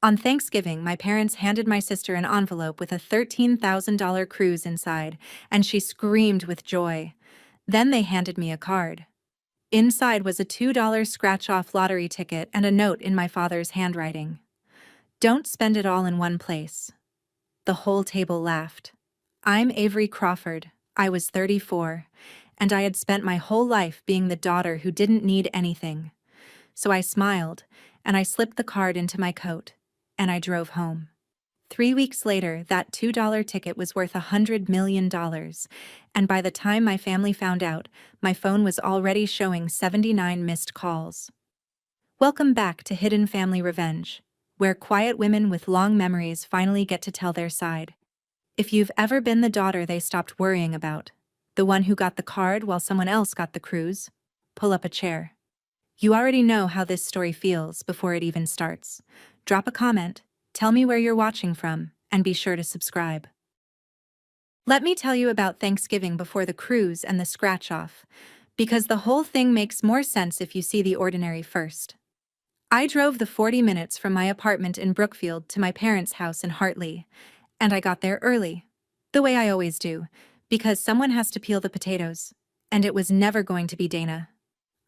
On Thanksgiving, my parents handed my sister an envelope with a $13,000 cruise inside, and she screamed with joy. Then they handed me a card. Inside was a $2 scratch-off lottery ticket and a note in my father's handwriting. Don't spend it all in one place. The whole table laughed. I'm Avery Crawford. I was 34, and I had spent my whole life being the daughter who didn't need anything. So I smiled, and I slipped the card into my coat, and I drove home. 3 weeks later, that $2 ticket was worth $100 million, and by the time my family found out, my phone was already showing 79 missed calls. Welcome back to Hidden Family Revenge, where quiet women with long memories finally get to tell their side. If you've ever been the daughter they stopped worrying about, the one who got the card while someone else got the cruise, pull up a chair. You already know how this story feels before it even starts. Drop a comment, tell me where you're watching from, and be sure to subscribe. Let me tell you about Thanksgiving before the cruise and the scratch-off, because the whole thing makes more sense if you see the ordinary first. I drove the 40 minutes from my apartment in Brookfield to my parents' house in Hartley, and I got there early, the way I always do, because someone has to peel the potatoes, and it was never going to be Dana.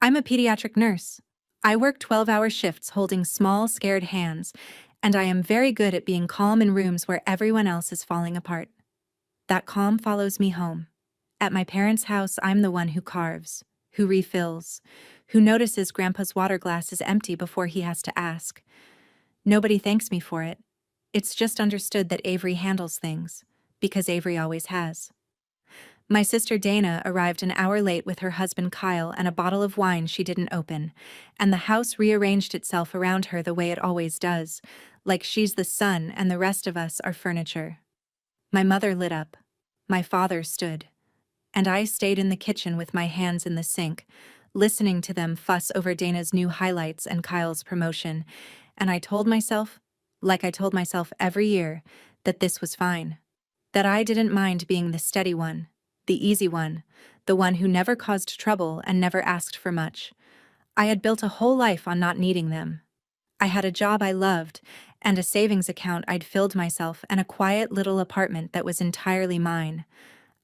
I'm a pediatric nurse. I work 12-hour shifts holding small, scared hands, and I am very good at being calm in rooms where everyone else is falling apart. That calm follows me home. At my parents' house, I'm the one who carves, who refills, who notices Grandpa's water glass is empty before he has to ask. Nobody thanks me for it. It's just understood that Avery handles things, because Avery always has. My sister Dana arrived an hour late with her husband Kyle and a bottle of wine she didn't open, and the house rearranged itself around her the way it always does, like she's the sun and the rest of us are furniture. My mother lit up. My father stood. And I stayed in the kitchen with my hands in the sink, listening to them fuss over Dana's new highlights and Kyle's promotion, and I told myself, like I told myself every year, that this was fine. That I didn't mind being the steady one, the easy one, the one who never caused trouble and never asked for much. I had built a whole life on not needing them. I had a job I loved, and a savings account I'd filled myself, and a quiet little apartment that was entirely mine.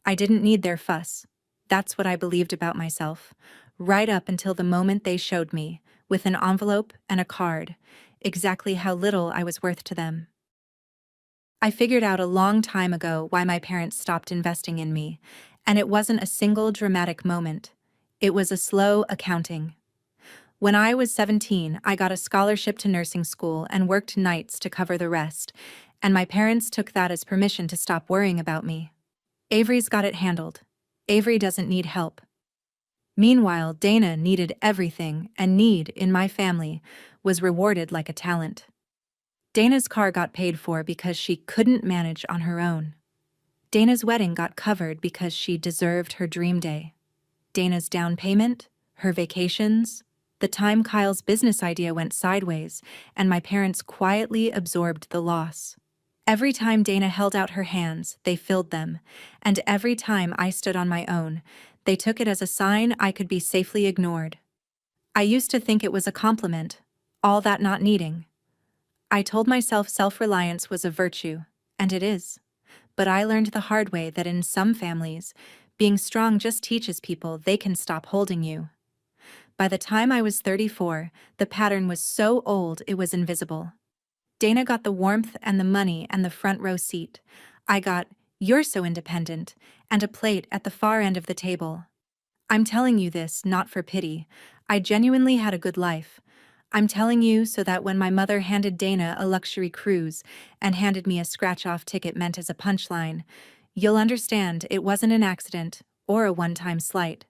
I didn't need their fuss. That's what I believed about myself, right up until the moment they showed me, with an envelope and a card, exactly how little I was worth to them. I figured out a long time ago why my parents stopped investing in me, and it wasn't a single dramatic moment. It was a slow accounting. When I was 17, I got a scholarship to nursing school and worked nights to cover the rest, and my parents took that as permission to stop worrying about me. Avery's got it handled. Avery doesn't need help. Meanwhile, Dana needed everything, and need, in my family, was rewarded like a talent. Dana's car got paid for because she couldn't manage on her own. Dana's wedding got covered because she deserved her dream day. Dana's down payment, her vacations, the time Kyle's business idea went sideways, and my parents quietly absorbed the loss. Every time Dana held out her hands, they filled them, and every time I stood on my own, they took it as a sign I could be safely ignored. I used to think it was a compliment, all that not needing. I told myself self-reliance was a virtue, and it is. But I learned the hard way that in some families, being strong just teaches people they can stop holding you. By the time I was 34, the pattern was so old it was invisible. Dana got the warmth and the money and the front row seat. I got, "You're so independent," and a plate at the far end of the table. I'm telling you this not for pity. I genuinely had a good life. I'm telling you so that when my mother handed Dana a luxury cruise and handed me a scratch-off ticket meant as a punchline, you'll understand it wasn't an accident or a one-time slight.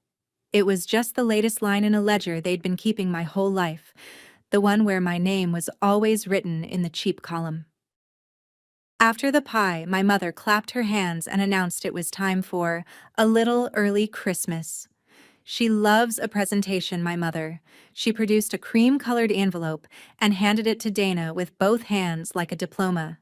It was just the latest line in a ledger they'd been keeping my whole life, the one where my name was always written in the cheap column. After the pie, my mother clapped her hands and announced it was time for a little early Christmas. She loves a presentation, my mother. She produced a cream-colored envelope and handed it to Dana with both hands like a diploma.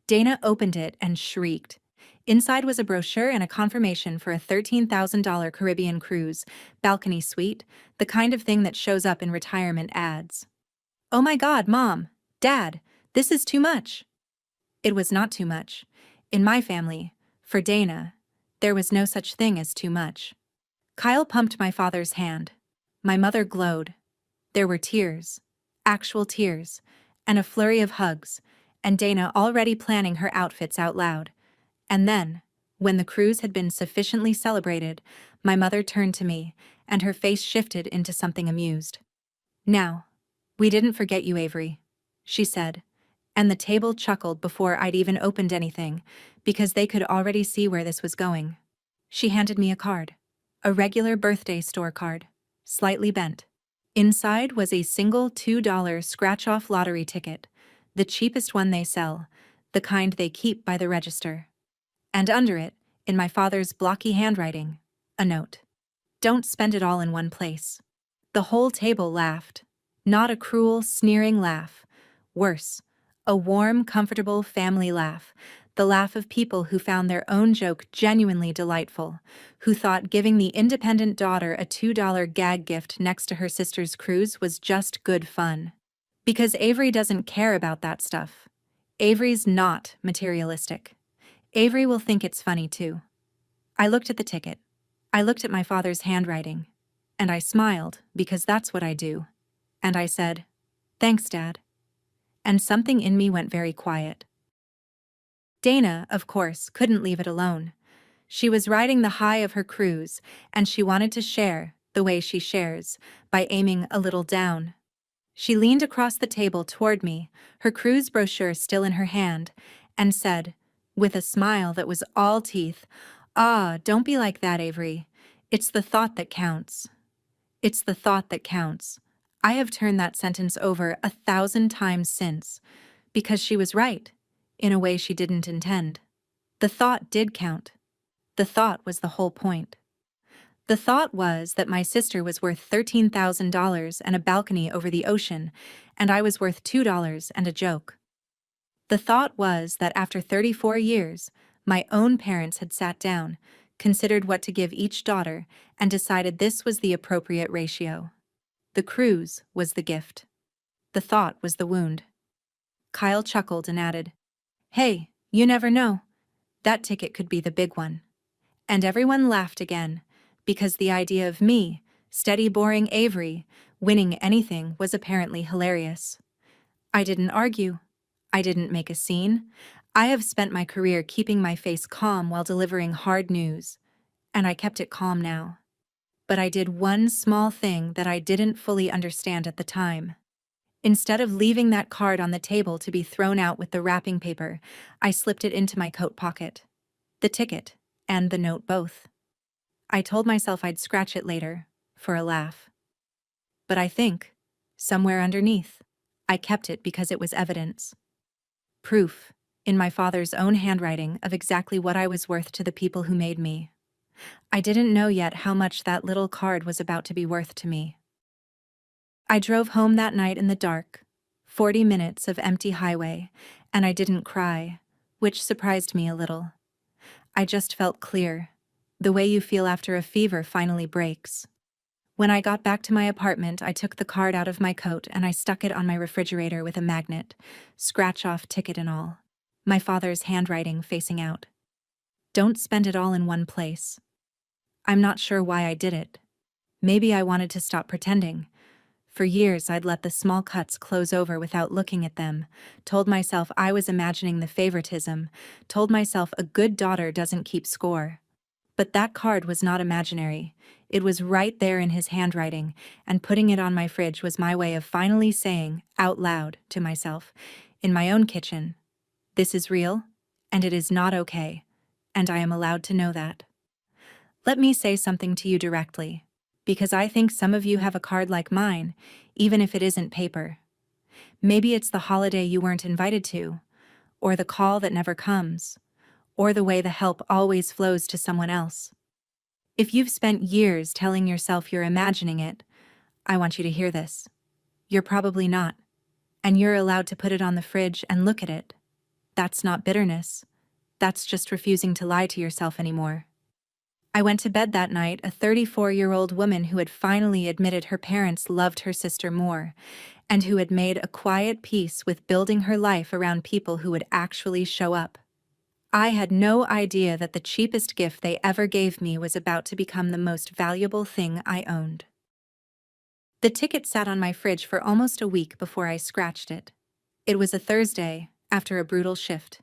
Dana opened it and shrieked. Inside was a brochure and a confirmation for a $13,000 Caribbean cruise, balcony suite, the kind of thing that shows up in retirement ads. "Oh my God, Mom! Dad! This is too much. It was not too much. In my family, for Dana, there was no such thing as too much. Kyle pumped my father's hand. My mother glowed. There were tears, actual tears, and a flurry of hugs, and Dana already planning her outfits out loud. And then, when the cruise had been sufficiently celebrated, my mother turned to me, and her face shifted into something amused. "Now, we didn't forget you, Avery," she said, and the table chuckled before I'd even opened anything, because they could already see where this was going. She handed me a card. A regular birthday store card, slightly bent. Inside was a single $2 scratch-off lottery ticket, the cheapest one they sell, the kind they keep by the register. And under it, in my father's blocky handwriting, a note. "Don't spend it all in one place." The whole table laughed. Not a cruel, sneering laugh. Worse, a warm, comfortable family laugh. The laugh of people who found their own joke genuinely delightful, who thought giving the independent daughter a $2 gag gift next to her sister's cruise was just good fun. Because Avery doesn't care about that stuff. Avery's not materialistic. Avery will think it's funny too. I looked at the ticket. I looked at my father's handwriting. And I smiled, because that's what I do. And I said, "Thanks, Dad." And something in me went very quiet. Dana, of course, couldn't leave it alone. She was riding the high of her cruise, and she wanted to share, the way she shares, by aiming a little down. She leaned across the table toward me, her cruise brochure still in her hand, and said, with a smile that was all teeth, "Ah, don't be like that, Avery. It's the thought that counts. It's the thought that counts." I have turned that sentence over 1,000 times since, because she was right, in a way she didn't intend. The thought did count. The thought was the whole point. The thought was that my sister was worth $13,000 and a balcony over the ocean, and I was worth $2 and a joke. The thought was that after 34 years, my own parents had sat down, considered what to give each daughter, and decided this was the appropriate ratio. The cruise was the gift. The thought was the wound. Kyle chuckled and added, "Hey, you never know. That ticket could be the big one." And everyone laughed again, because the idea of me, steady boring Avery, winning anything was apparently hilarious. I didn't argue. I didn't make a scene. I have spent my career keeping my face calm while delivering hard news, and I kept it calm now. But I did one small thing that I didn't fully understand at the time. Instead of leaving that card on the table to be thrown out with the wrapping paper, I slipped it into my coat pocket. The ticket, and the note both. I told myself I'd scratch it later, for a laugh. But I think, somewhere underneath, I kept it because it was evidence. Proof, in my father's own handwriting, of exactly what I was worth to the people who made me. I didn't know yet how much that little card was about to be worth to me. I drove home that night in the dark, 40 minutes of empty highway, and I didn't cry, which surprised me a little. I just felt clear, the way you feel after a fever finally breaks. When I got back to my apartment, I took the card out of my coat and I stuck it on my refrigerator with a magnet, scratch-off ticket and all. My father's handwriting facing out. "Don't spend it all in one place." I'm not sure why I did it. Maybe I wanted to stop pretending. For years I'd let the small cuts close over without looking at them, told myself I was imagining the favoritism, told myself a good daughter doesn't keep score. But that card was not imaginary. It was right there in his handwriting, and putting it on my fridge was my way of finally saying, out loud, to myself, in my own kitchen, "This is real, and it is not okay, and I am allowed to know that." Let me say something to you directly, because I think some of you have a card like mine, even if it isn't paper. Maybe it's the holiday you weren't invited to, or the call that never comes, or the way the help always flows to someone else. If you've spent years telling yourself you're imagining it, I want you to hear this. You're probably not, and you're allowed to put it on the fridge and look at it. That's not bitterness. That's just refusing to lie to yourself anymore. I went to bed that night a 34-year-old woman who had finally admitted her parents loved her sister more, and who had made a quiet peace with building her life around people who would actually show up. I had no idea that the cheapest gift they ever gave me was about to become the most valuable thing I owned. The ticket sat on my fridge for almost a week before I scratched it. It was a Thursday, after a brutal shift.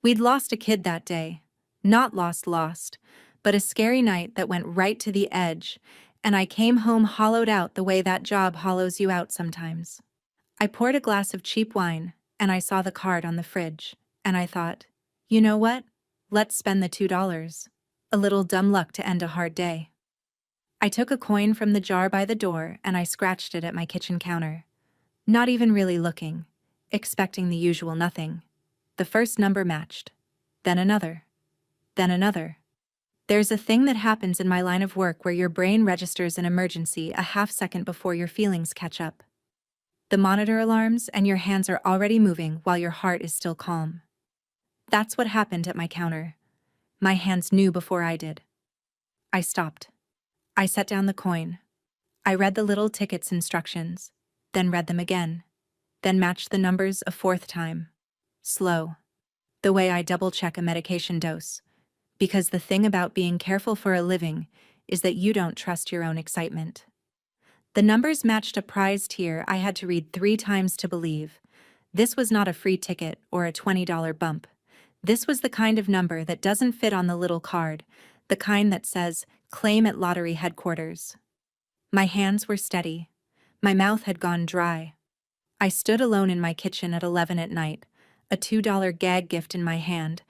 We'd lost a kid that day. Not lost, but a scary night that went right to the edge, and I came home hollowed out the way that job hollows you out sometimes. I poured a glass of cheap wine, and I saw the card on the fridge, and I thought, you know what? Let's spend the $2. A little dumb luck to end a hard day. I took a coin from the jar by the door and I scratched it at my kitchen counter. Not even really looking, expecting the usual nothing. The first number matched. Then another. Then another. There's a thing that happens in my line of work where your brain registers an emergency a half-second before your feelings catch up. The monitor alarms and your hands are already moving while your heart is still calm. That's what happened at my counter. My hands knew before I did. I stopped. I set down the coin. I read the little ticket's instructions, then read them again, then matched the numbers a fourth time. Slow. The way I double-check a medication dose. Because the thing about being careful for a living is that you don't trust your own excitement. The numbers matched a prize tier I had to read 3 times to believe. This was not a free ticket or a $20 bump. This was the kind of number that doesn't fit on the little card, the kind that says, claim at lottery headquarters. My hands were steady. My mouth had gone dry. I stood alone in my kitchen at 11 at night, a $2 gag gift in my hand,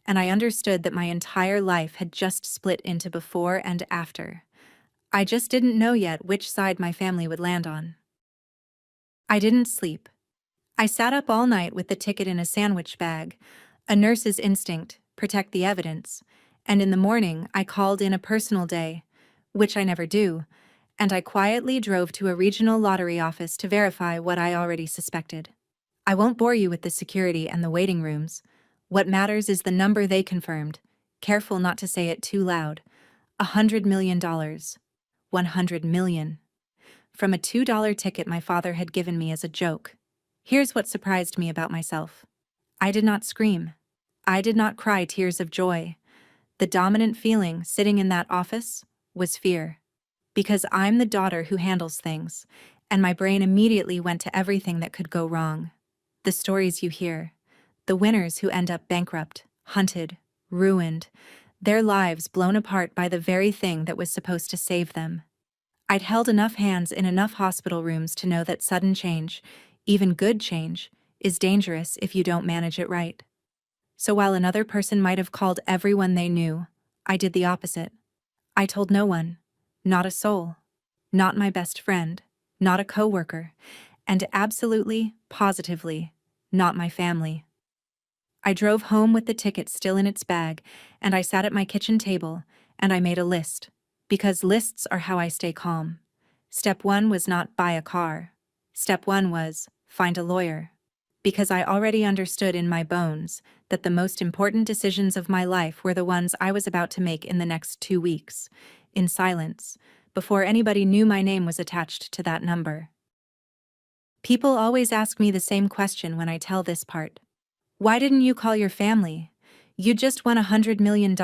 and I understood that my entire life had just split into before and after. I just didn't know yet which side my family would land on. I didn't sleep. I sat up all night with the ticket in a sandwich bag, a nurse's instinct, protect the evidence, and in the morning I called in a personal day, which I never do, and I quietly drove to a regional lottery office to verify what I already suspected. I won't bore you with the security and the waiting rooms. What matters is the number they confirmed. Careful not to say it too loud. $100 million. 100 million. From a $2 ticket my father had given me as a joke. Here's what surprised me about myself. I did not scream. I did not cry tears of joy. The dominant feeling sitting in that office was fear. Because I'm the daughter who handles things, and my brain immediately went to everything that could go wrong. The stories you hear. The winners who end up bankrupt, hunted, ruined, their lives blown apart by the very thing that was supposed to save them. I'd held enough hands in enough hospital rooms to know that sudden change, even good change, is dangerous if you don't manage it right. So while another person might have called everyone they knew, I did the opposite. I told no one, not a soul, not my best friend, not a coworker, and absolutely, positively, not my family. I drove home with the ticket still in its bag, and I sat at my kitchen table, and I made a list, because lists are how I stay calm. Step 1 was not buy a car. Step 1 was find a lawyer. Because I already understood in my bones that the most important decisions of my life were the ones I was about to make in the next 2 weeks, in silence, before anybody knew my name was attached to that number. People always ask me the same question when I tell this part. Why didn't you call your family? You just won $100 million.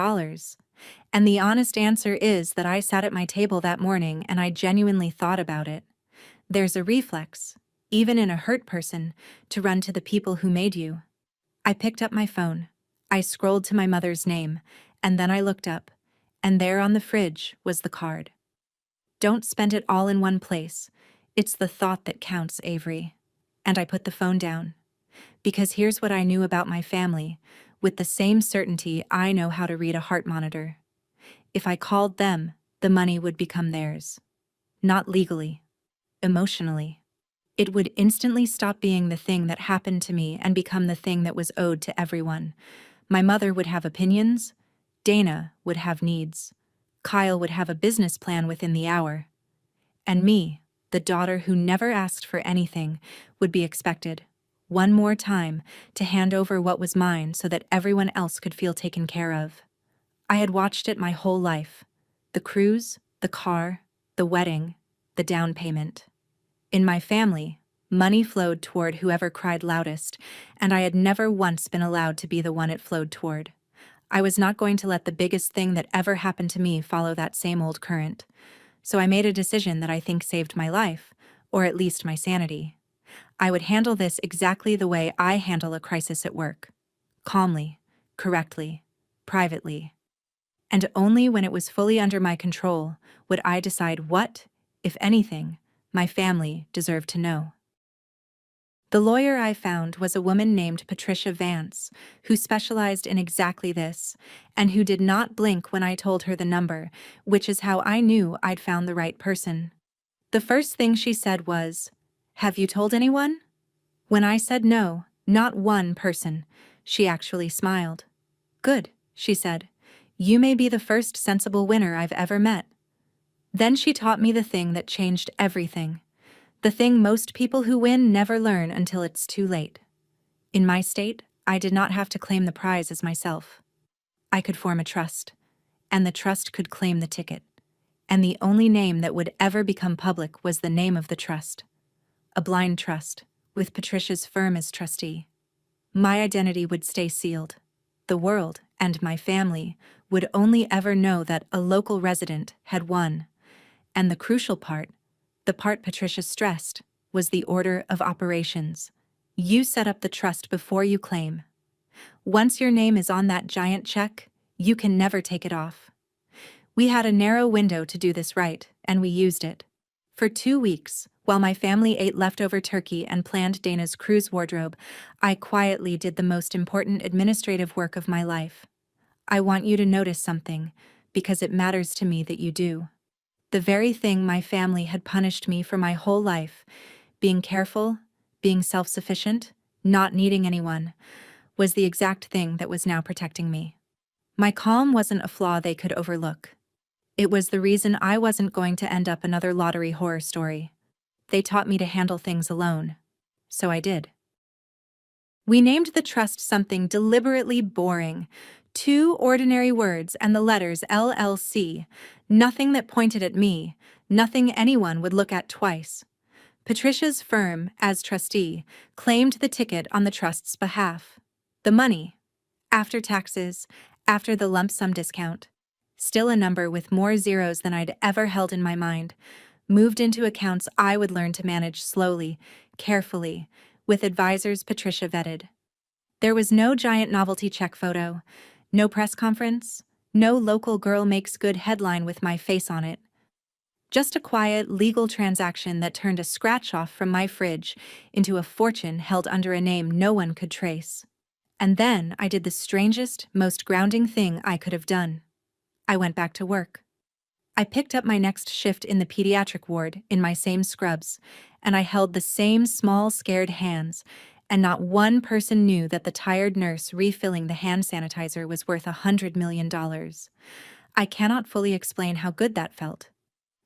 And the honest answer is that I sat at my table that morning and I genuinely thought about it. There's a reflex, even in a hurt person, to run to the people who made you. I picked up my phone. I scrolled to my mother's name, and then I looked up, and there on the fridge was the card. Don't spend it all in one place. It's the thought that counts, Avery. And I put the phone down. Because here's what I knew about my family, with the same certainty I know how to read a heart monitor. If I called them, the money would become theirs. Not legally. Emotionally. It would instantly stop being the thing that happened to me and become the thing that was owed to everyone. My mother would have opinions. Dana would have needs. Kyle would have a business plan within the hour. And me, the daughter who never asked for anything, would be expected, one more time, to hand over what was mine so that everyone else could feel taken care of. I had watched it my whole life. The cruise, the car, the wedding, the down payment. In my family, Money flowed toward whoever cried loudest, and I had never once been allowed to be the one it flowed toward. I was not going to let the biggest thing that ever happened to me follow that same old current. So I made a decision that I think saved my life, or at least my sanity. I would handle this exactly the way I handle a crisis at work. Calmly, correctly, privately. And only when it was fully under my control would I decide what, if anything, my family deserved to know. The lawyer I found was a woman named Patricia Vance, who specialized in exactly this, and who did not blink when I told her the number, which is how I knew I'd found the right person. The first thing she said was, "Have you told anyone?" When I said no, not one person, she actually smiled. "Good," she said. "You may be the first sensible winner I've ever met." Then she taught me the thing that changed everything. The thing most people who win never learn until it's too late. In my state, I did not have to claim the prize as myself. I could form a trust, and the trust could claim the ticket. And the only name that would ever become public was the name of the trust. A blind trust, with Patricia's firm as trustee. My identity would stay sealed. The world, and my family, would only ever know that a local resident had won. And the crucial part, the part Patricia stressed, was the order of operations. You set up the trust before you claim. Once your name is on that giant check, you can never take it off. We had a narrow window to do this right, and we used it. For 2 weeks, while my family ate leftover turkey and planned Dana's cruise wardrobe, I quietly did the most important administrative work of my life. I want you to notice something, because it matters to me that you do. The very thing my family had punished me for my whole life, being careful, being self-sufficient, not needing anyone, was the exact thing that was now protecting me. My calm wasn't a flaw they could overlook. It was the reason I wasn't going to end up another lottery horror story. They taught me to handle things alone. So I did. We named the trust something deliberately boring. 2 ordinary words and the letters LLC. Nothing that pointed at me, nothing anyone would look at twice. Patricia's firm, as trustee, claimed the ticket on the trust's behalf. The money, after taxes, after the lump sum discount, still a number with more zeros than I'd ever held in my mind, moved into accounts I would learn to manage slowly, carefully, with advisors Patricia vetted. There was no giant novelty check photo, no press conference, no local girl makes good headline with my face on it. Just a quiet, legal transaction that turned a scratch-off from my fridge into a fortune held under a name no one could trace. And then I did the strangest, most grounding thing I could have done. I went back to work. I picked up my next shift in the pediatric ward in my same scrubs, and I held the same small, scared hands, and not one person knew that the tired nurse refilling the hand sanitizer was worth $100 million. I cannot fully explain how good that felt.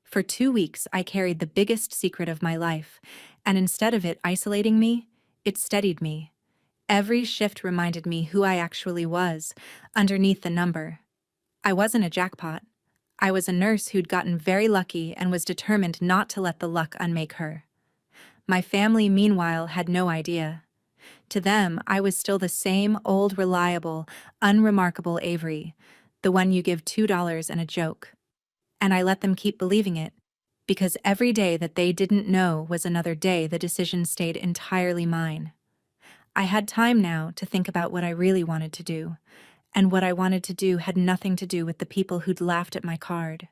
For 2 weeks, I carried the biggest secret of my life, and instead of it isolating me, it steadied me. Every shift reminded me who I actually was, underneath the number. I wasn't a jackpot. I was a nurse who'd gotten very lucky and was determined not to let the luck unmake her. My family, meanwhile, had no idea. To them, I was still the same old, reliable, unremarkable Avery, the one you give $2 and a joke. And I let them keep believing it, because every day that they didn't know was another day the decision stayed entirely mine. I had time now to think about what I really wanted to do, and what I wanted to do had nothing to do with the people who'd laughed at my card.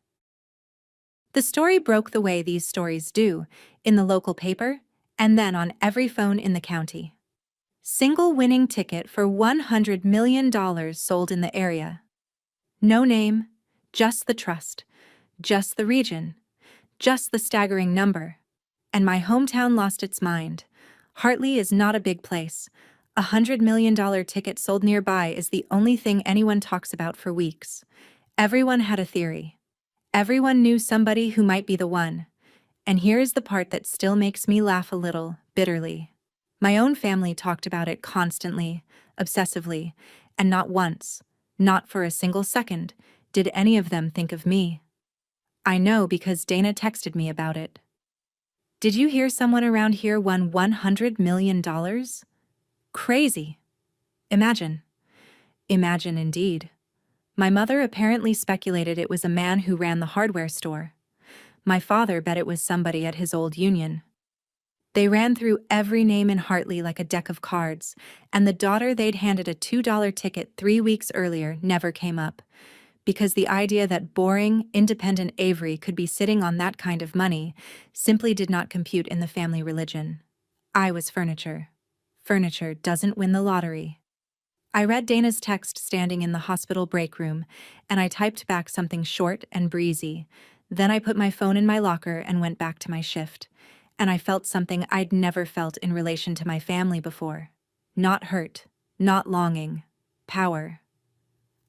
The story broke the way these stories do, in the local paper, and then on every phone in the county. Single winning ticket for $100 million sold in the area. No name, just the trust, just the region, just the staggering number. And my hometown lost its mind. Hartley is not a big place. $100 million ticket sold nearby is the only thing anyone talks about for weeks. Everyone had a theory. Everyone knew somebody who might be the one. And here is the part that still makes me laugh a little, bitterly. My own family talked about it constantly, obsessively, and not once, not for a single second, did any of them think of me. I know because Dana texted me about it. Did you hear someone around here won $100 million? Crazy. Imagine. Imagine indeed. My mother apparently speculated it was a man who ran the hardware store. My father bet it was somebody at his old union. They ran through every name in Hartley like a deck of cards, and the daughter they'd handed a $2 ticket 3 weeks earlier never came up, because the idea that boring, independent Avery could be sitting on that kind of money simply did not compute in the family religion. I was furniture. Furniture doesn't win the lottery. I read Dana's text standing in the hospital break room, and I typed back something short and breezy. Then I put my phone in my locker and went back to my shift, and I felt something I'd never felt in relation to my family before. Not hurt, not longing, power.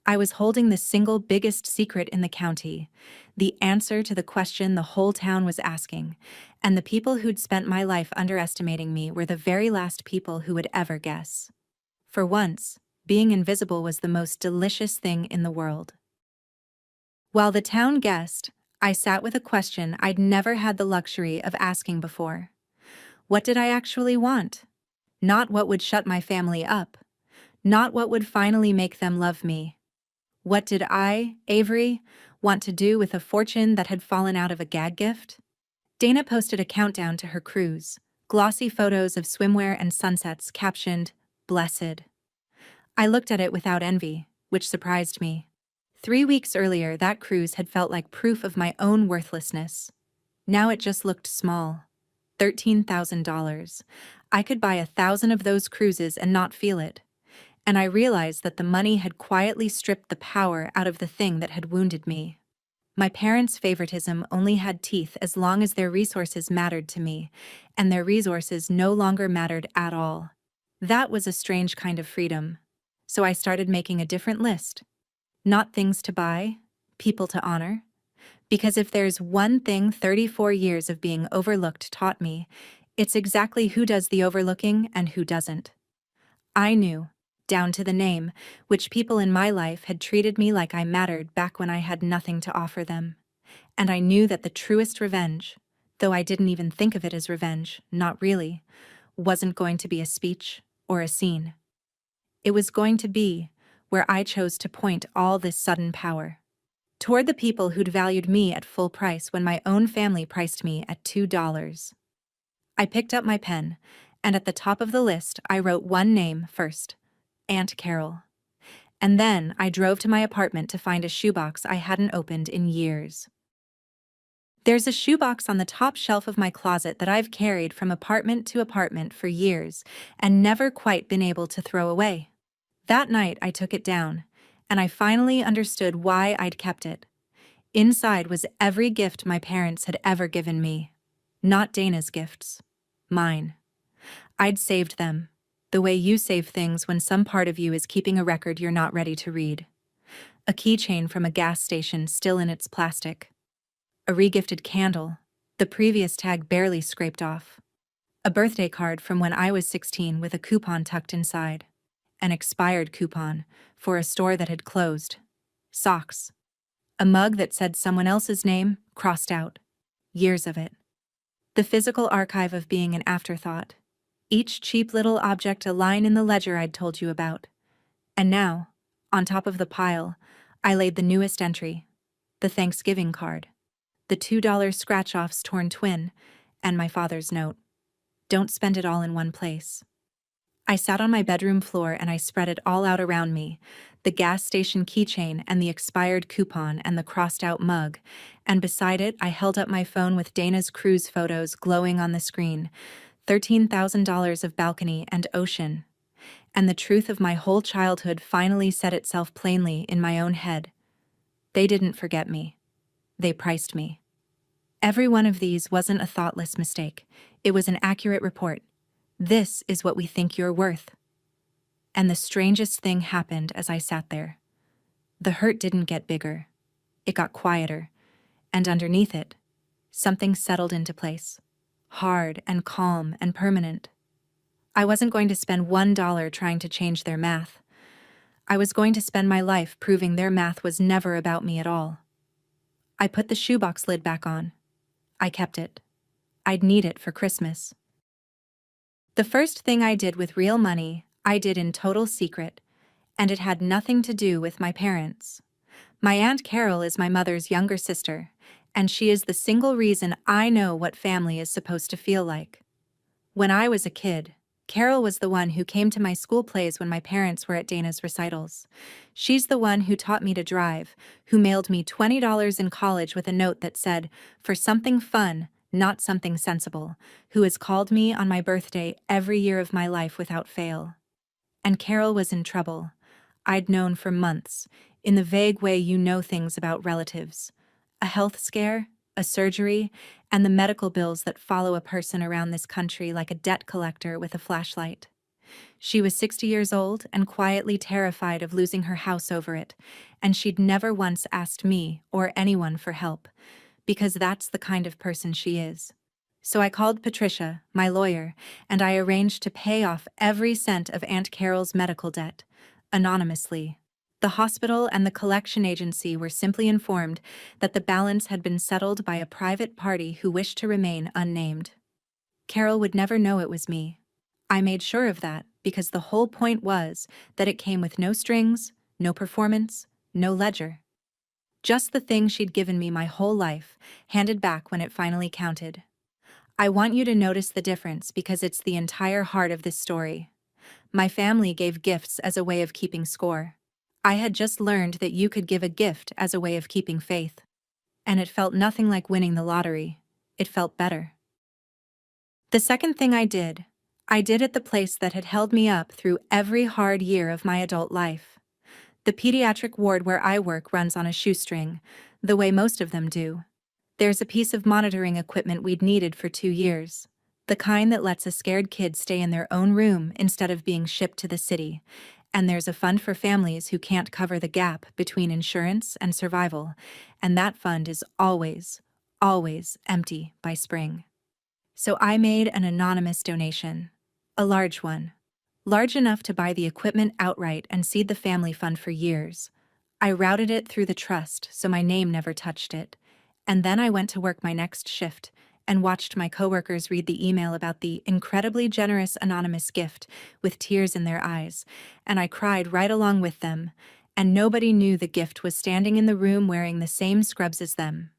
I was holding the single biggest secret in the county, the answer to the question the whole town was asking, and the people who'd spent my life underestimating me were the very last people who would ever guess. For once, being invisible was the most delicious thing in the world. While the town guessed, I sat with a question I'd never had the luxury of asking before. What did I actually want? Not what would shut my family up. Not what would finally make them love me. What did I, Avery, want to do with a fortune that had fallen out of a gag gift? Dana posted a countdown to her cruise, glossy photos of swimwear and sunsets captioned, "Blessed." I looked at it without envy, which surprised me. 3 weeks earlier, that cruise had felt like proof of my own worthlessness. Now it just looked small. $13,000. I could buy 1,000 of those cruises and not feel it. And I realized that the money had quietly stripped the power out of the thing that had wounded me. My parents' favoritism only had teeth as long as their resources mattered to me, and their resources no longer mattered at all. That was a strange kind of freedom. So I started making a different list. Not things to buy, people to honor. Because if there's one thing 34 years of being overlooked taught me, it's exactly who does the overlooking and who doesn't. I knew, down to the name, which people in my life had treated me like I mattered back when I had nothing to offer them. And I knew that the truest revenge, though I didn't even think of it as revenge, not really, wasn't going to be a speech or a scene. It was going to be where I chose to point all this sudden power. Toward the people who'd valued me at full price when my own family priced me at $2. I picked up my pen, and at the top of the list I wrote one name first. Aunt Carol. And then I drove to my apartment to find a shoebox I hadn't opened in years. There's a shoebox on the top shelf of my closet that I've carried from apartment to apartment for years and never quite been able to throw away. That night I took it down, and I finally understood why I'd kept it. Inside was every gift my parents had ever given me. Not Dana's gifts. Mine. I'd saved them. The way you save things when some part of you is keeping a record you're not ready to read. A keychain from a gas station still in its plastic. A regifted candle, the previous tag barely scraped off. A birthday card from when I was 16 with a coupon tucked inside. An expired coupon for a store that had closed. Socks. A mug that said someone else's name, crossed out. Years of it. The physical archive of being an afterthought. Each cheap little object a line in the ledger I'd told you about. And now, on top of the pile, I laid the newest entry. The Thanksgiving card. The $2 scratch-off's torn twin, and my father's note. Don't spend it all in one place. I sat on my bedroom floor and I spread it all out around me, the gas station keychain and the expired coupon and the crossed-out mug, and beside it I held up my phone with Dana's cruise photos glowing on the screen, $13,000 of balcony and ocean. And the truth of my whole childhood finally set itself plainly in my own head. They didn't forget me. They priced me. Every one of these wasn't a thoughtless mistake. It was an accurate report. This is what we think you're worth. And the strangest thing happened as I sat there. The hurt didn't get bigger. It got quieter. And underneath it, something settled into place. Hard and calm and permanent. I wasn't going to spend $1 trying to change their math. I was going to spend my life proving their math was never about me at all. I put the shoebox lid back on. I kept it. I'd need it for Christmas. The first thing I did with real money, I did in total secret, and it had nothing to do with my parents. My Aunt Carol is my mother's younger sister, and she is the single reason I know what family is supposed to feel like. When I was a kid, Carol was the one who came to my school plays when my parents were at Dana's recitals. She's the one who taught me to drive, who mailed me $20 in college with a note that said, "For something fun, not something sensible," who has called me on my birthday every year of my life without fail. And Carol was in trouble. I'd known for months, in the vague way you know things about relatives. A health scare, a surgery, and the medical bills that follow a person around this country like a debt collector with a flashlight. She was 60 years old and quietly terrified of losing her house over it, and she'd never once asked me or anyone for help, because that's the kind of person she is. So I called Patricia, my lawyer, and I arranged to pay off every cent of Aunt Carol's medical debt, anonymously. The hospital and the collection agency were simply informed that the balance had been settled by a private party who wished to remain unnamed. Carol would never know it was me. I made sure of that because the whole point was that it came with no strings, no performance, no ledger. Just the thing she'd given me my whole life, handed back when it finally counted. I want you to notice the difference because it's the entire heart of this story. My family gave gifts as a way of keeping score. I had just learned that you could give a gift as a way of keeping faith. And it felt nothing like winning the lottery. It felt better. The second thing I did at the place that had held me up through every hard year of my adult life. The pediatric ward where I work runs on a shoestring, the way most of them do. There's a piece of monitoring equipment we'd needed for 2 years. The kind that lets a scared kid stay in their own room instead of being shipped to the city. And there's a fund for families who can't cover the gap between insurance and survival. And that fund is always, always empty by spring. So I made an anonymous donation. A large one. Large enough to buy the equipment outright and seed the family fund for years. I routed it through the trust so my name never touched it. And then I went to work my next shift and watched my coworkers read the email about the incredibly generous anonymous gift with tears in their eyes, and I cried right along with them, and nobody knew the gift was standing in the room wearing the same scrubs as them.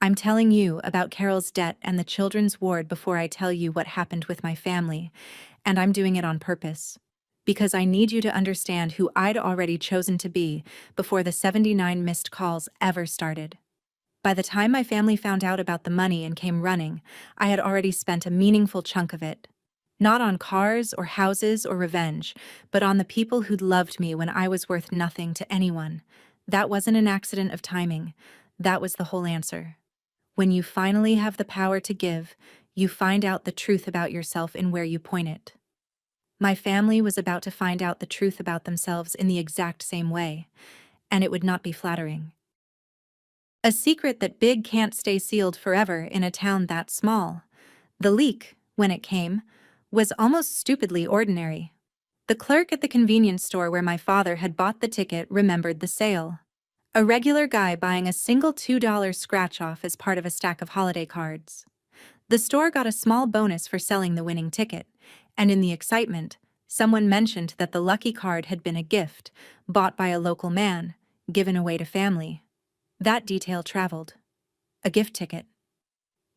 I'm telling you about Carol's debt and the children's ward before I tell you what happened with my family, and I'm doing it on purpose. Because I need you to understand who I'd already chosen to be before the 79 missed calls ever started. By the time my family found out about the money and came running, I had already spent a meaningful chunk of it. Not on cars or houses or revenge, but on the people who'd loved me when I was worth nothing to anyone. That wasn't an accident of timing. That was the whole answer. When you finally have the power to give, you find out the truth about yourself in where you point it. My family was about to find out the truth about themselves in the exact same way, and it would not be flattering. A secret that big can't stay sealed forever in a town that small. The leak, when it came, was almost stupidly ordinary. The clerk at the convenience store where my father had bought the ticket remembered the sale. A regular guy buying a single $2 scratch-off as part of a stack of holiday cards. The store got a small bonus for selling the winning ticket, and in the excitement, someone mentioned that the lucky card had been a gift, bought by a local man, given away to family. That detail traveled. A gift ticket.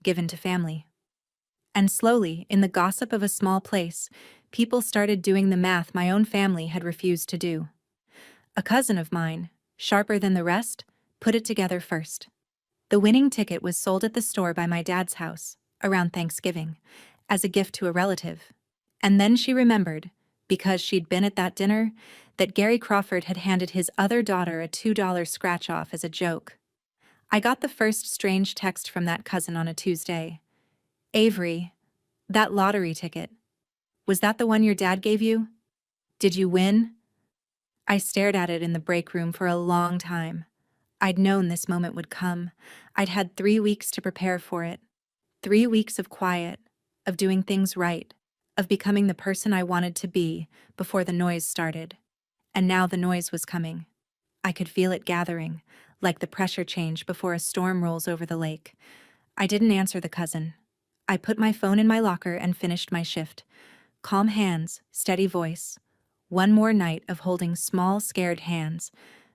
Given to family. And slowly, in the gossip of a small place, people started doing the math my own family had refused to do. A cousin of mine, sharper than the rest, put it together first. The winning ticket was sold at the store by my dad's house, around Thanksgiving, as a gift to a relative. And then she remembered, because she'd been at that dinner, that Gary Crawford had handed his other daughter a $2 scratch-off as a joke. I got the first strange text from that cousin on a Tuesday. "Avery, that lottery ticket. Was that the one your dad gave you? Did you win?" I stared at it in the break room for a long time. I'd known this moment would come. I'd had 3 weeks to prepare for it. 3 weeks of quiet, of doing things right, of becoming the person I wanted to be before the noise started. And now the noise was coming. I could feel it gathering, like the pressure change before a storm rolls over the lake. I didn't answer the cousin. I put my phone in my locker and finished my shift. Calm hands, steady voice. One more night of holding small, scared hands,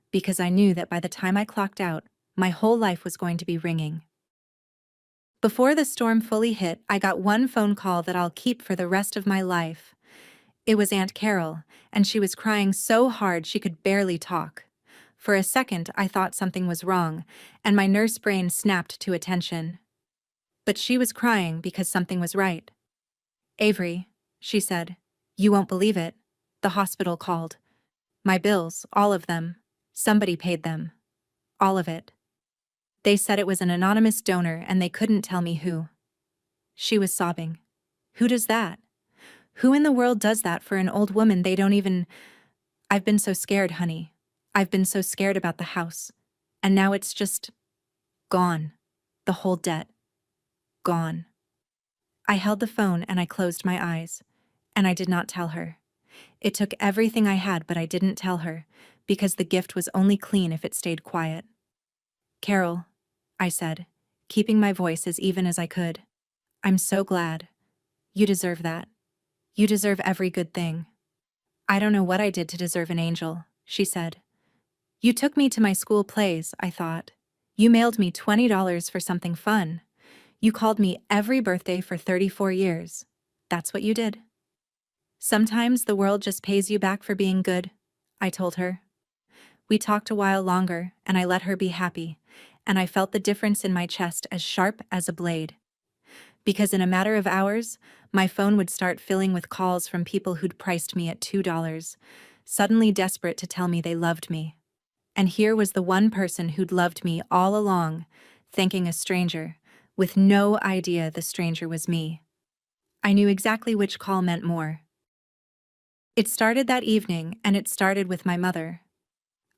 because I knew that by the time I clocked out, my whole life was going to be ringing. Before the storm fully hit, I got one phone call that I'll keep for the rest of my life. It was Aunt Carol, and she was crying so hard she could barely talk. For a second, I thought something was wrong, and my nurse brain snapped to attention. But she was crying because something was right. "Avery," she said, "you won't believe it. The hospital called. My bills, all of them. Somebody paid them. All of it. They said it was an anonymous donor and they couldn't tell me who." She was sobbing. Who does that? Who in the world does that for an old woman they don't even— I've been so scared, honey. I've been so scared about the house. And now it's just— gone. The whole debt. Gone. I held the phone and I closed my eyes. And I did not tell her. It took everything I had, but I didn't tell her, because the gift was only clean if it stayed quiet. "Carol," I said, keeping my voice as even as I could. "I'm so glad. You deserve that. You deserve every good thing." "I don't know what I did to deserve an angel," she said. "You took me to my school plays," I thought. "You mailed me $20 for something fun. You called me every birthday for 34 years. That's what you did." "Sometimes the world just pays you back for being good," I told her. We talked a while longer, and I let her be happy, and I felt the difference in my chest as sharp as a blade. Because in a matter of hours, my phone would start filling with calls from people who'd priced me at $2, suddenly desperate to tell me they loved me. And here was the one person who'd loved me all along, thanking a stranger, with no idea the stranger was me. I knew exactly which call meant more. It started that evening, and it started with my mother.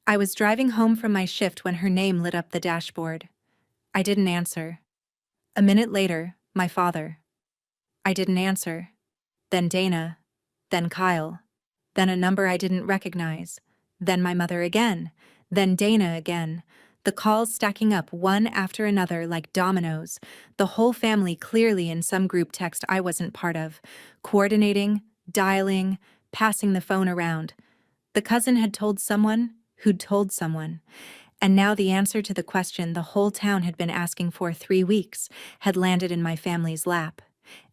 I was driving home from my shift when her name lit up the dashboard. I didn't answer. A minute later, my father. I didn't answer. Then Dana. Then Kyle. Then a number I didn't recognize. Then my mother again. Then Dana again. The calls stacking up one after another like dominoes, the whole family clearly in some group text I wasn't part of, coordinating, dialing, passing the phone around. The cousin had told someone who'd told someone, and now the answer to the question the whole town had been asking for 3 weeks had landed in my family's lap.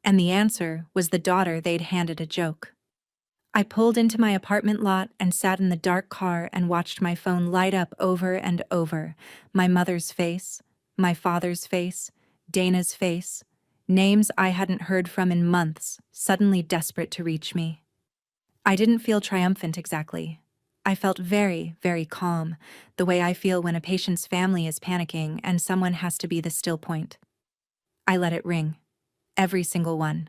And the answer was the daughter they'd handed a joke. I pulled into my apartment lot and sat in the dark car and watched my phone light up over and over. My mother's face, my father's face, Dana's face, names I hadn't heard from in months, suddenly desperate to reach me. I didn't feel triumphant exactly. I felt very, very calm, the way I feel when a patient's family is panicking and someone has to be the still point. I let it ring. Every single one.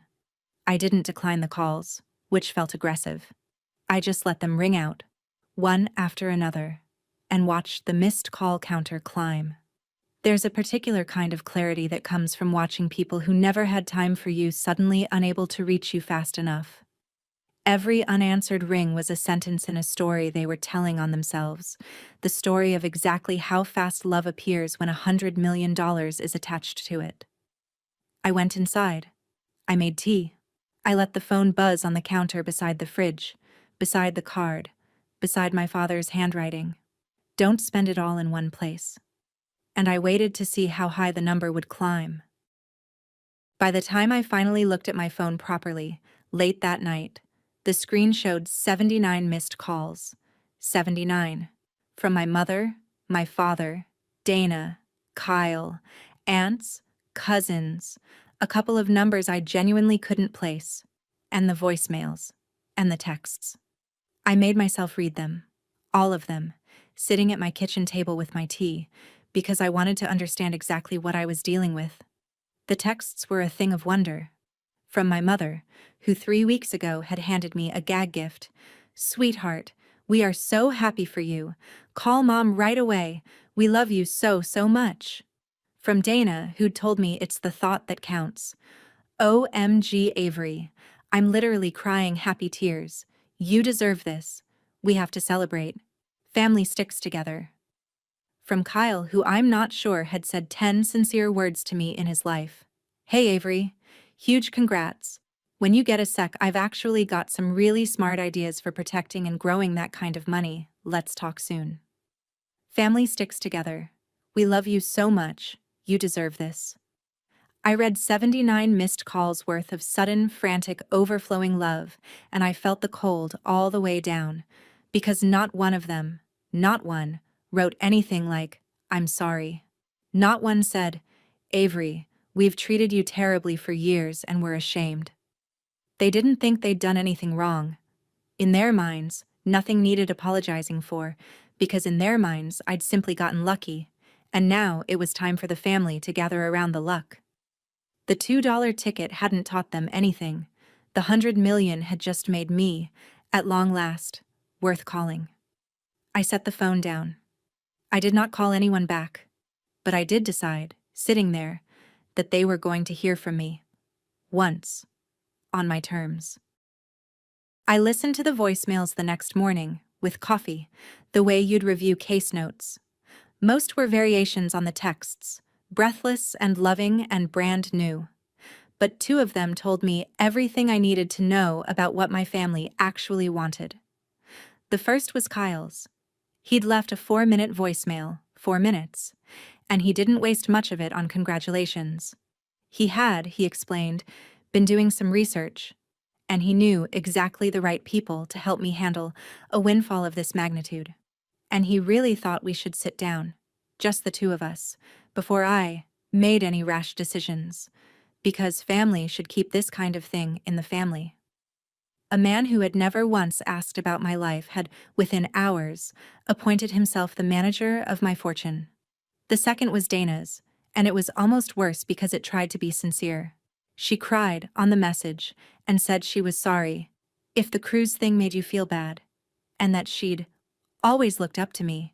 I didn't decline the calls, which felt aggressive. I just let them ring out, one after another, and watched the missed call counter climb. There's a particular kind of clarity that comes from watching people who never had time for you suddenly unable to reach you fast enough. Every unanswered ring was a sentence in a story they were telling on themselves, the story of exactly how fast love appears when $100 million is attached to it. I went inside. I made tea. I let the phone buzz on the counter beside the fridge, beside the card, beside my father's handwriting. Don't spend it all in one place. And I waited to see how high the number would climb. By the time I finally looked at my phone properly, late that night, the screen showed 79 missed calls. 79. From my mother, my father, Dana, Kyle, aunts, cousins, a couple of numbers I genuinely couldn't place, and the voicemails, and the texts. I made myself read them, all of them, sitting at my kitchen table with my tea, because I wanted to understand exactly what I was dealing with. The texts were a thing of wonder. From my mother, who 3 weeks ago had handed me a gag gift. "Sweetheart, we are so happy for you. Call Mom right away. We love you so, so much." From Dana, who'd told me it's the thought that counts. "OMG, Avery. I'm literally crying happy tears. You deserve this. We have to celebrate. Family sticks together." From Kyle, who I'm not sure had said 10 sincere words to me in his life. "Hey Avery, Huge congrats. When you get a sec, I've actually got some really smart ideas for protecting and growing that kind of money. Let's talk soon. Family sticks together. We love you so much. You deserve this. I read 79 missed calls worth of sudden, frantic, overflowing love, and I felt the cold all the way down, because not one of them, not one, wrote anything like, "I'm sorry." Not one said, "Avery, we've treated you terribly for years and we're ashamed." They didn't think they'd done anything wrong. In their minds, nothing needed apologizing for, because in their minds I'd simply gotten lucky, and now it was time for the family to gather around the luck. The $2 ticket hadn't taught them anything. The 100 million had just made me, at long last, worth calling. I set the phone down. I did not call anyone back, but I did decide, sitting there, that they were going to hear from me. Once. On my terms. I listened to the voicemails the next morning, with coffee, the way you'd review case notes. Most were variations on the texts, breathless and loving and brand new. But two of them told me everything I needed to know about what my family actually wanted. The first was Kyle's. He'd left a 4-minute voicemail, 4 minutes, and he didn't waste much of it on congratulations. He had, he explained, been doing some research, and he knew exactly the right people to help me handle a windfall of this magnitude. And he really thought we should sit down, just the two of us, before I made any rash decisions, because family should keep this kind of thing in the family. A man who had never once asked about my life had, within hours, appointed himself the manager of my fortune. The second was Dana's, and it was almost worse because it tried to be sincere. She cried on the message and said she was sorry if the cruise thing made you feel bad, and that she'd always looked up to me,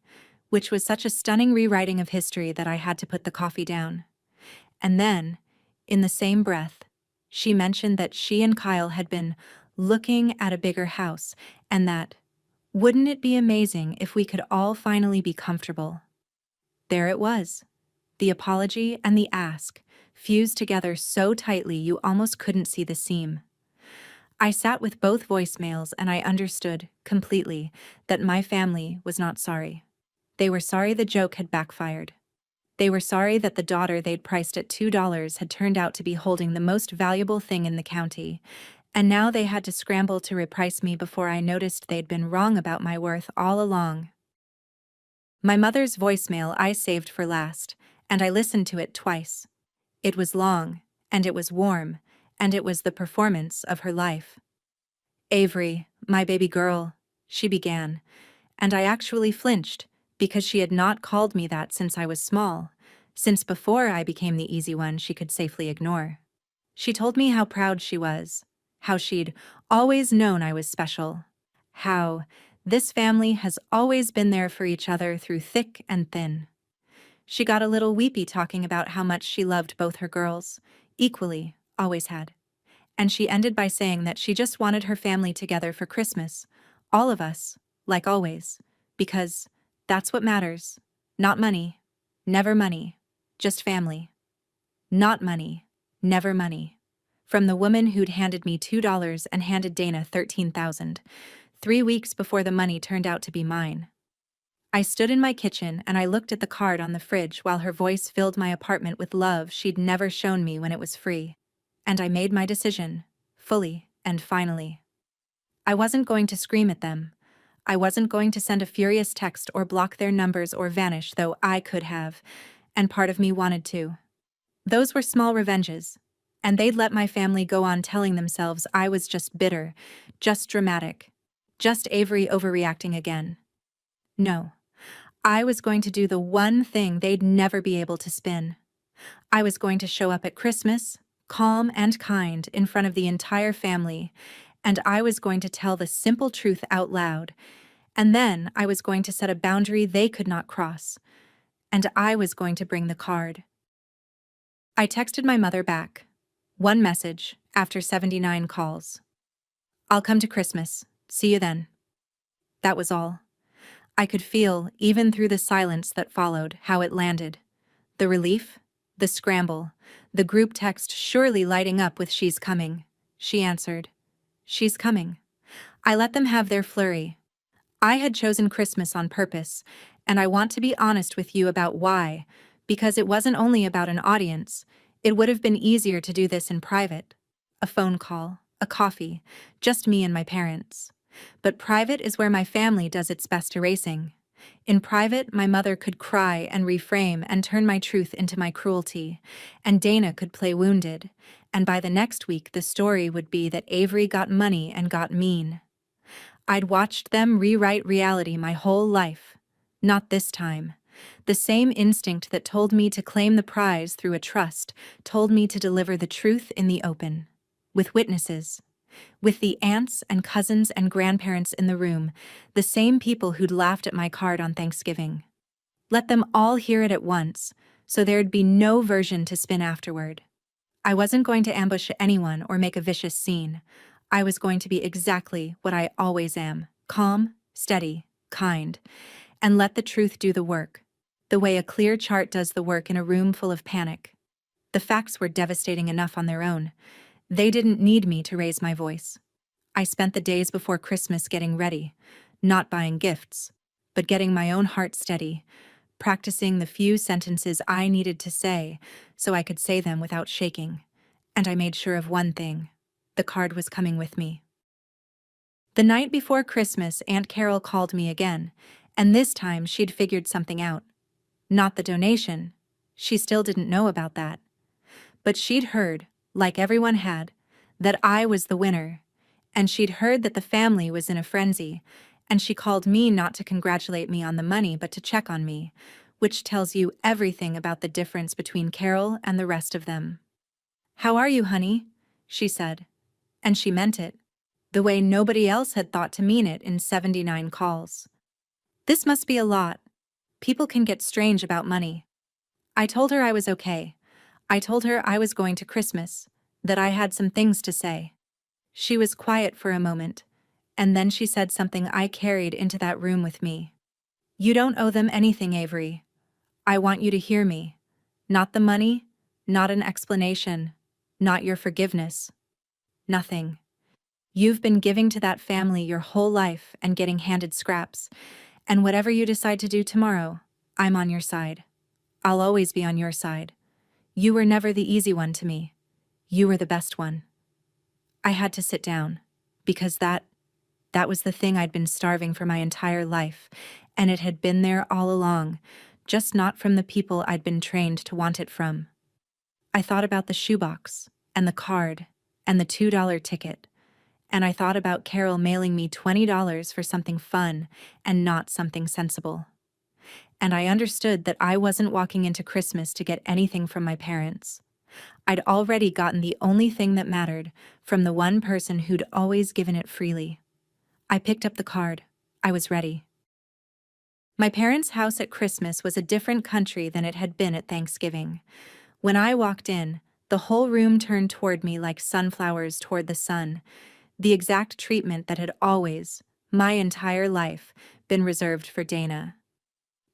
which was such a stunning rewriting of history that I had to put the coffee down. And then, in the same breath, she mentioned that she and Kyle had been looking at a bigger house, and that, wouldn't it be amazing if we could all finally be comfortable? There it was. The apology and the ask, fused together so tightly you almost couldn't see the seam. I sat with both voicemails and I understood, completely, that my family was not sorry. They were sorry the joke had backfired. They were sorry that the daughter they'd priced at $2 had turned out to be holding the most valuable thing in the county, and now they had to scramble to reprice me before I noticed they'd been wrong about my worth all along. My mother's voicemail I saved for last, and I listened to it twice. It was long, and it was warm, and it was the performance of her life. "Avery, my baby girl," she began, and I actually flinched, because she had not called me that since I was small, since before I became the easy one she could safely ignore. She told me how proud she was, how she'd always known I was special, how this family has always been there for each other through thick and thin. She got a little weepy talking about how much she loved both her girls, equally, always had. And she ended by saying that she just wanted her family together for Christmas, all of us, like always, because that's what matters. Not money, never money, just family. Not money, never money. From the woman who'd handed me $2 and handed Dana $13,000, 3 weeks before the money turned out to be mine. I stood in my kitchen and I looked at the card on the fridge while her voice filled my apartment with love she'd never shown me when it was free. And I made my decision, fully and finally. I wasn't going to scream at them. I wasn't going to send a furious text or block their numbers or vanish, though I could have, and part of me wanted to. Those were small revenges, and they'd let my family go on telling themselves I was just bitter, just dramatic, just Avery overreacting again. No. I was going to do the one thing they'd never be able to spin. I was going to show up at Christmas, calm and kind, in front of the entire family, and I was going to tell the simple truth out loud, and then I was going to set a boundary they could not cross, and I was going to bring the card. I texted my mother back. One message, after 79 calls. "I'll come to Christmas. See you then." That was all. I could feel, even through the silence that followed, how it landed. The relief, the scramble, The group text surely lighting up with "She's coming." She answered, "She's coming." I let them have their flurry. I had chosen Christmas on purpose, and I want to be honest with you about why, because it wasn't only about an audience. It would have been easier to do this in private. A phone call, a coffee, just me and my parents. But private is where my family does its best erasing. In private, my mother could cry and reframe and turn my truth into my cruelty, and Dana could play wounded, and by the next week the story would be that Avery got money and got mean. I'd watched them rewrite reality my whole life. Not this time. The same instinct that told me to claim the prize through a trust told me to deliver the truth in the open. With witnesses. With the aunts and cousins and grandparents in the room, the same people who'd laughed at my card on Thanksgiving. Let them all hear it at once, so there'd be no version to spin afterward. I wasn't going to ambush anyone or make a vicious scene. I was going to be exactly what I always am: calm, steady, kind, and let the truth do the work, the way a clear chart does the work in a room full of panic. The facts were devastating enough on their own. They didn't need me to raise my voice. I spent the days before Christmas getting ready, not buying gifts, but getting my own heart steady, practicing the few sentences I needed to say so I could say them without shaking. And I made sure of one thing: the card was coming with me. The night before Christmas, Aunt Carol called me again, and this time she'd figured something out. Not the donation. She still didn't know about that. But she'd heard, like everyone had, that I was the winner, and she'd heard that the family was in a frenzy, and she called me not to congratulate me on the money but to check on me, which tells you everything about the difference between Carol and the rest of them. "How are you, honey?" she said. And she meant it, the way nobody else had thought to mean it in 79 calls. This must be a lot. People can get strange about money. I told her I was okay. I told her I was going to Christmas, that I had some things to say. She was quiet for a moment, and then she said something I carried into that room with me. "You don't owe them anything, Avery. I want you to hear me. Not the money, not an explanation, not your forgiveness. Nothing. You've been giving to that family your whole life and getting handed scraps, and whatever you decide to do tomorrow, I'm on your side. I'll always be on your side. You were never the easy one to me. You were the best one." I had to sit down, because that was the thing I'd been starving for my entire life, and it had been there all along, just not from the people I'd been trained to want it from. I thought about the shoebox, and the card, and the $2 ticket, and I thought about Carol mailing me $20 for something fun and not something sensible. And I understood that I wasn't walking into Christmas to get anything from my parents. I'd already gotten the only thing that mattered from the one person who'd always given it freely. I picked up the card. I was ready. My parents' house at Christmas was a different country than it had been at Thanksgiving. When I walked in, the whole room turned toward me like sunflowers toward the sun, the exact treatment that had always, my entire life, been reserved for Dana.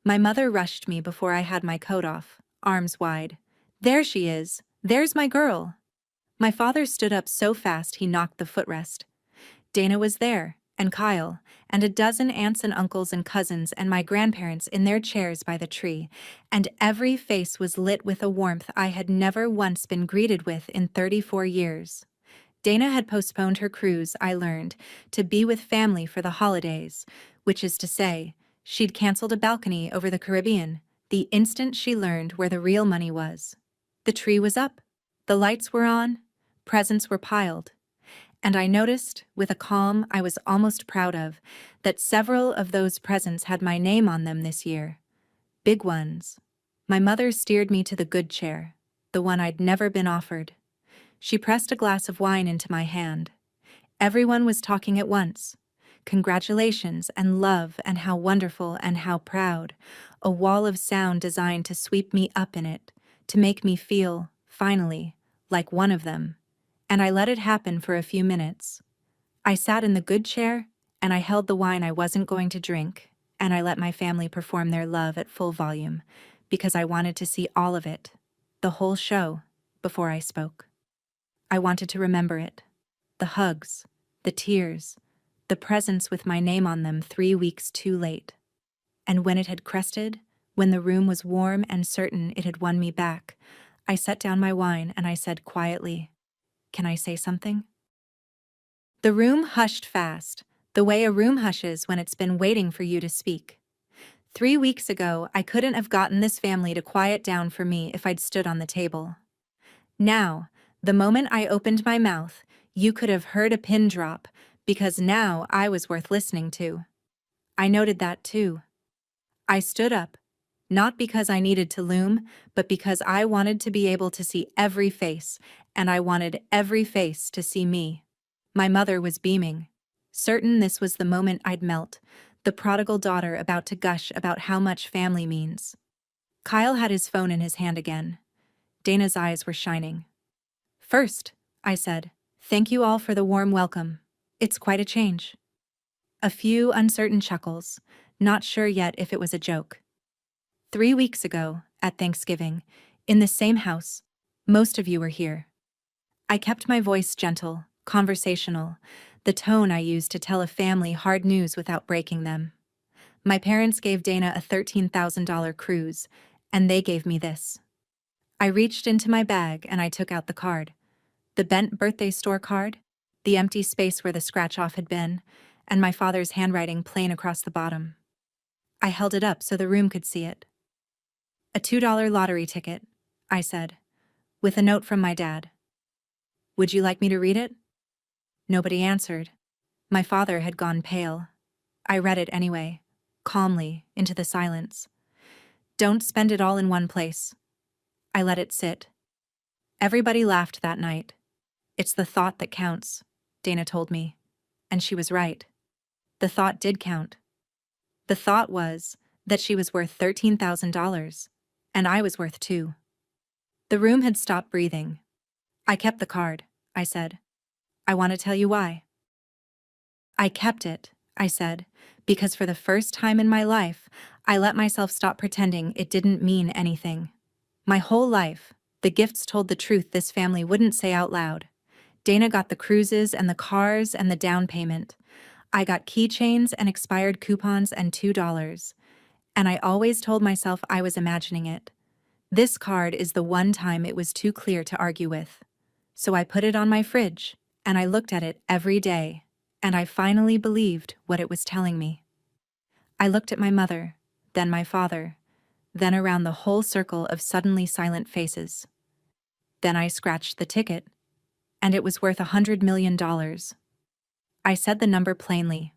My mother rushed me before I had my coat off, arms wide. "There she is! There's my girl!" My father stood up so fast he knocked the footrest. Dana was there, and Kyle, and a dozen aunts and uncles and cousins and my grandparents in their chairs by the tree, and every face was lit with a warmth I had never once been greeted with in 34 years. Dana had postponed her cruise, I learned, to be with family for the holidays, which is to say, she'd canceled a balcony over the Caribbean the instant she learned where the real money was. The tree was up, the lights were on, presents were piled. And I noticed, with a calm I was almost proud of, that several of those presents had my name on them this year. Big ones. My mother steered me to the good chair, the one I'd never been offered. She pressed a glass of wine into my hand. Everyone was talking at once. Congratulations and love and how wonderful and how proud. A wall of sound designed to sweep me up in it, to make me feel, finally, like one of them. And I let it happen for a few minutes. I sat in the good chair, and I held the wine I wasn't going to drink, and I let my family perform their love at full volume, because I wanted to see all of it, the whole show, before I spoke. I wanted to remember it. The hugs, the tears, the presents with my name on them 3 weeks too late. And when it had crested, when the room was warm and certain it had won me back, I set down my wine and I said quietly, "Can I say something?" The room hushed fast, the way a room hushes when it's been waiting for you to speak. 3 weeks ago, I couldn't have gotten this family to quiet down for me if I'd stood on the table. Now, the moment I opened my mouth, you could have heard a pin drop, because now I was worth listening to. I noted that too. I stood up, not because I needed to loom, but because I wanted to be able to see every face, and I wanted every face to see me. My mother was beaming, certain this was the moment I'd melt, the prodigal daughter about to gush about how much family means. Kyle had his phone in his hand again. Dana's eyes were shining. "First," I said, "thank you all for the warm welcome. It's quite a change." A few uncertain chuckles, not sure yet if it was a joke. 3 weeks ago, at Thanksgiving, in the same house, most of you were here. I kept my voice gentle, conversational, the tone I used to tell a family hard news without breaking them. My parents gave Dana a $13,000 cruise, and they gave me this. I reached into my bag and I took out the card. The bent birthday store card, the empty space where the scratch-off had been, and my father's handwriting plain across the bottom. I held it up so the room could see it. "A $2 lottery ticket," I said, "with a note from my dad. Would you like me to read it?" Nobody answered. My father had gone pale. I read it anyway, calmly, into the silence. "Don't spend it all in one place." I let it sit. Everybody laughed that night. "It's the thought that counts," Dana told me. And she was right. The thought did count. The thought was that she was worth $13,000, and I was worth 2. The room had stopped breathing. "I kept the card," I said. "I want to tell you why." "I kept it," I said, "because for the first time in my life, I let myself stop pretending it didn't mean anything. My whole life, the gifts told the truth this family wouldn't say out loud. Dana got the cruises and the cars and the down payment. I got keychains and expired coupons and $2. And I always told myself I was imagining it. This card is the one time it was too clear to argue with. So I put it on my fridge, and I looked at it every day, and I finally believed what it was telling me. I looked at my mother, then my father, then around the whole circle of suddenly silent faces. Then I scratched the ticket, and it was worth $100 million. I said the number plainly,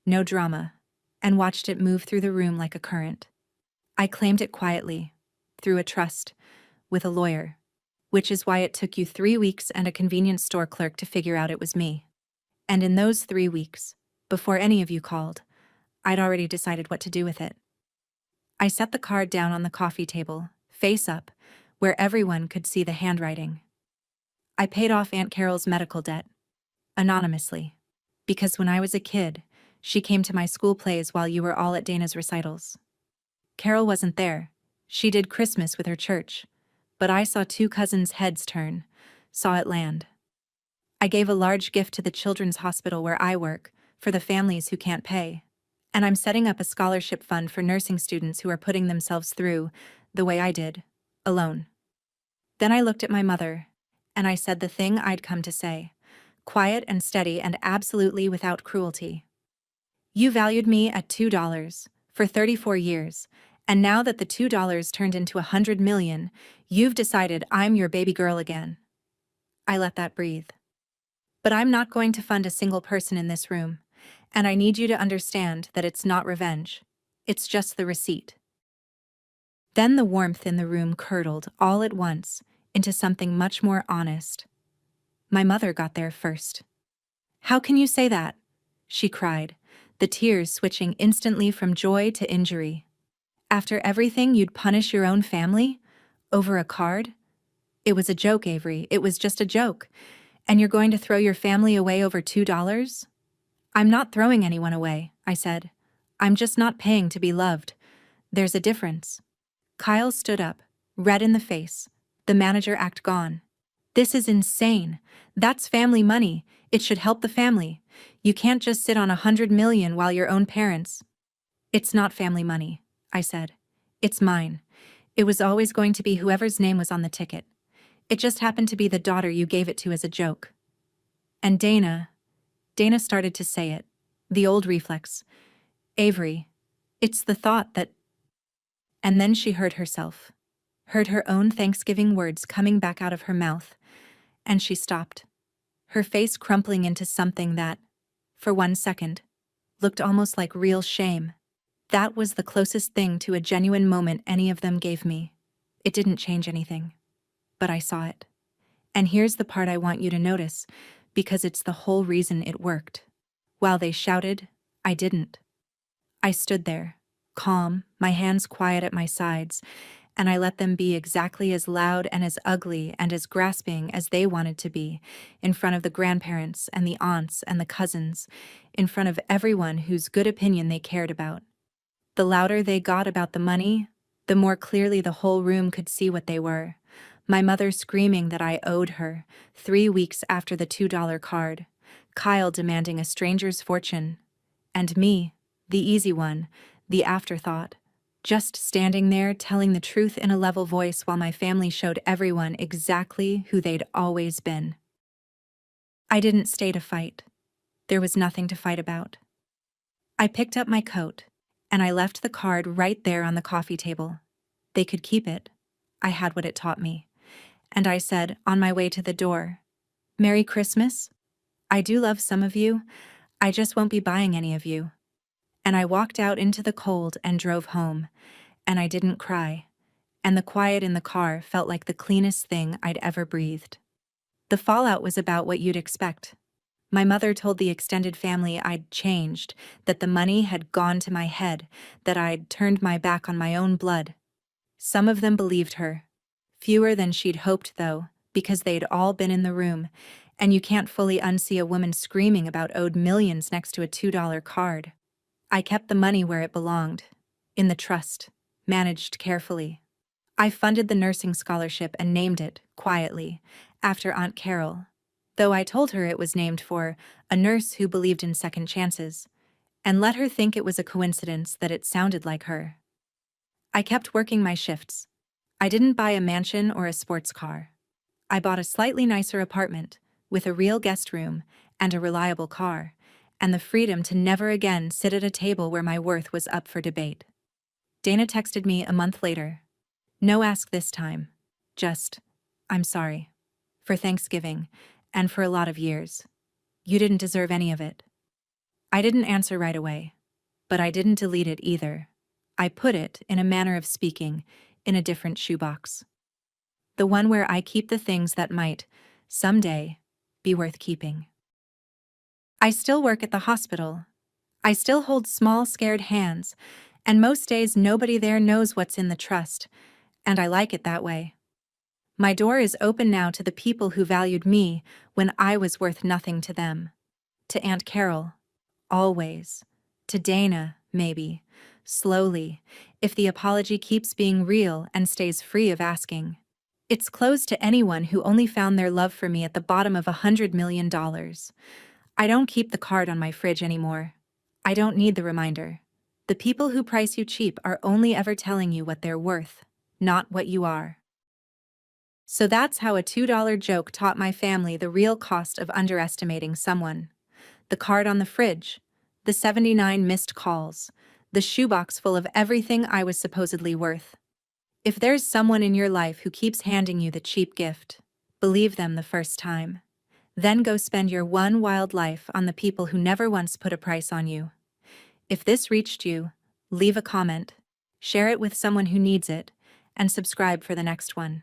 no drama, and watched it move through the room like a current. I claimed it quietly, through a trust, with a lawyer, which is why it took you 3 weeks and a convenience store clerk to figure out it was me. And in those 3 weeks, before any of you called, I'd already decided what to do with it. I set the card down on the coffee table, face up, where everyone could see the handwriting. I paid off Aunt Carol's medical debt, anonymously, because when I was a kid, she came to my school plays while you were all at Dana's recitals. Carol wasn't there. She did Christmas with her church, but I saw 2 cousins' heads turn, saw it land. I gave a large gift to the children's hospital where I work, for the families who can't pay. And I'm setting up a scholarship fund for nursing students who are putting themselves through, the way I did, alone. Then I looked at my mother, and I said the thing I'd come to say, quiet and steady and absolutely without cruelty. You valued me at $2 for 34 years, and now that the $2 turned into $100 million, you've decided I'm your baby girl again. I let that breathe. But I'm not going to fund a single person in this room, and I need you to understand that it's not revenge. It's just the receipt. Then the warmth in the room curdled all at once into something much more honest. My mother got there first. "How can you say that?" she cried, the tears switching instantly from joy to injury. "After everything you'd punish your own family? Over a card? It was a joke, Avery, it was just a joke. And you're going to throw your family away over $2? "I'm not throwing anyone away," I said. "I'm just not paying to be loved. There's a difference." Kyle stood up, red in the face, the manager act gone. This is insane. That's family money. It should help the family. You can't just sit on 100 million while your own parents. It's not family money, I said. It's mine. It was always going to be whoever's name was on the ticket. It just happened to be the daughter you gave it to as a joke. And Dana started to say it. The old reflex. Avery, it's the thought that... And then she heard herself. Heard her own Thanksgiving words coming back out of her mouth. And she stopped. Her face crumpling into something that, for 1 second, looked almost like real shame. That was the closest thing to a genuine moment any of them gave me. It didn't change anything. But I saw it. And here's the part I want you to notice, because it's the whole reason it worked. While they shouted, I didn't. I stood there, calm, my hands quiet at my sides, and I let them be exactly as loud and as ugly and as grasping as they wanted to be, in front of the grandparents and the aunts and the cousins, in front of everyone whose good opinion they cared about. The louder they got about the money, the more clearly the whole room could see what they were. My mother screaming that I owed her, 3 weeks after the $2 card. Kyle demanding a stranger's fortune. And me, the easy one, the afterthought, just standing there telling the truth in a level voice while my family showed everyone exactly who they'd always been. I didn't stay to fight. There was nothing to fight about. I picked up my coat, and I left the card right there on the coffee table. They could keep it. I had what it taught me. And I said, on my way to the door, Merry Christmas. I do love some of you. I just won't be buying any of you. And I walked out into the cold and drove home. And I didn't cry. And the quiet in the car felt like the cleanest thing I'd ever breathed. The fallout was about what you'd expect. My mother told the extended family I'd changed, that the money had gone to my head, that I'd turned my back on my own blood. Some of them believed her. Fewer than she'd hoped, though, because they'd all been in the room, and you can't fully unsee a woman screaming about owed millions next to a $2 card. I kept the money where it belonged, in the trust, managed carefully. I funded the nursing scholarship and named it, quietly, after Aunt Carol, though I told her it was named for a nurse who believed in second chances, and let her think it was a coincidence that it sounded like her. I kept working my shifts. I didn't buy a mansion or a sports car. I bought a slightly nicer apartment, with a real guest room and a reliable car, and the freedom to never again sit at a table where my worth was up for debate. Dana texted me a month later. No ask this time. Just, I'm sorry. For Thanksgiving, and for a lot of years. You didn't deserve any of it. I didn't answer right away, but I didn't delete it either. I put it, in a manner of speaking, in a different shoebox. The one where I keep the things that might, someday, be worth keeping. I still work at the hospital. I still hold small, scared hands, and most days nobody there knows what's in the trust, and I like it that way. My door is open now to the people who valued me when I was worth nothing to them. To Aunt Carol, always. To Dana, maybe, slowly, if the apology keeps being real and stays free of asking. It's closed to anyone who only found their love for me at the bottom of $100 million. I don't keep the card on my fridge anymore. I don't need the reminder. The people who price you cheap are only ever telling you what they're worth, not what you are. So that's how a $2 joke taught my family the real cost of underestimating someone. The card on the fridge, the 79 missed calls, the shoebox full of everything I was supposedly worth. If there's someone in your life who keeps handing you the cheap gift, believe them the first time. Then go spend your one wild life on the people who never once put a price on you. If this reached you, leave a comment, share it with someone who needs it, and subscribe for the next one.